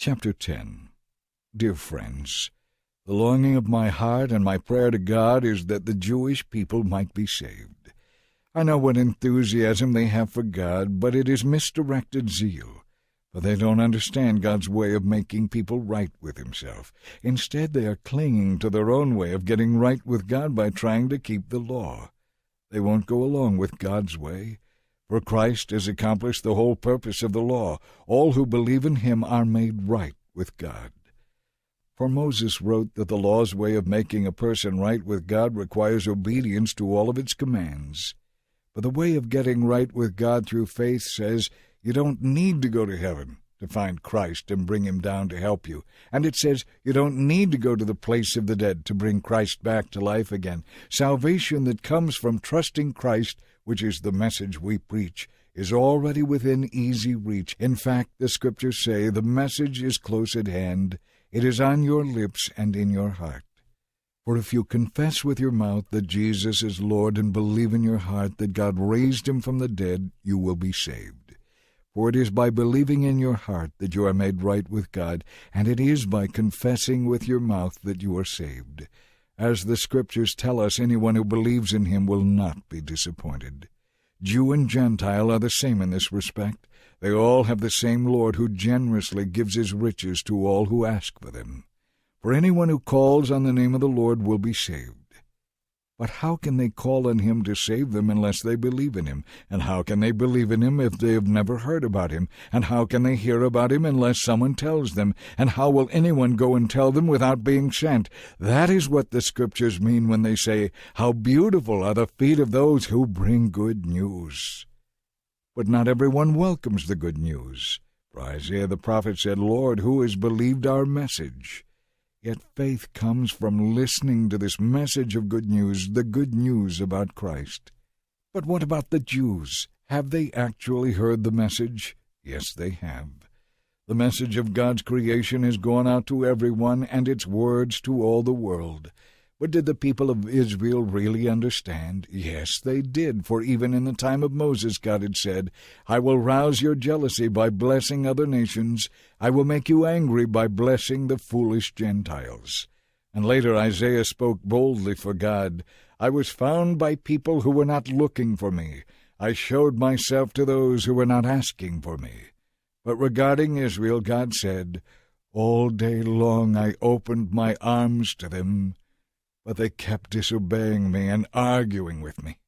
Chapter 10. Dear friends, the longing of my heart and my prayer to God is that the Jewish people might be saved. I know what enthusiasm they have for God, but it is misdirected zeal, for they don't understand God's way of making people right with himself. Instead, they are clinging to their own way of getting right with God by trying to keep the law. They won't go along with God's way, for Christ has accomplished the whole purpose of the law. All who believe in him are made right with God. For Moses wrote that the law's way of making a person right with God requires obedience to all of its commands. But the way of getting right with God through faith says you don't need to go to heaven to find Christ and bring him down to help you. And it says you don't need to go to the place of the dead to bring Christ back to life again. Salvation that comes from trusting Christ, which is the message we preach, is already within easy reach. In fact, the Scriptures say the message is close at hand. It is on your lips and in your heart. For if you confess with your mouth that Jesus is Lord and believe in your heart that God raised him from the dead, you will be saved. For it is by believing in your heart that you are made right with God, and it is by confessing with your mouth that you are saved. As the Scriptures tell us, anyone who believes in him will not be disappointed. Jew and Gentile are the same in this respect. They all have the same Lord who generously gives his riches to all who ask for them. For anyone who calls on the name of the Lord will be saved. But how can they call on him to save them unless they believe in him? And how can they believe in him if they have never heard about him? And how can they hear about him unless someone tells them? And how will anyone go and tell them without being sent? That is what the Scriptures mean when they say, "How beautiful are the feet of those who bring good news." But not everyone welcomes the good news. For Isaiah the prophet said, "Lord, who has believed our message?" Yet faith comes from listening to this message of good news, the good news about Christ. But what about the Jews? Have they actually heard the message? Yes, they have. The message of God's creation has gone out to everyone, and its words to all the world. But did the people of Israel really understand? Yes, they did, for even in the time of Moses, God had said, "I will rouse your jealousy by blessing other nations. I will make you angry by blessing the foolish Gentiles." And later Isaiah spoke boldly for God, "I was found by people who were not looking for me. I showed myself to those who were not asking for me." But regarding Israel, God said, "All day long I opened my arms to them, but they kept disobeying me and arguing with me.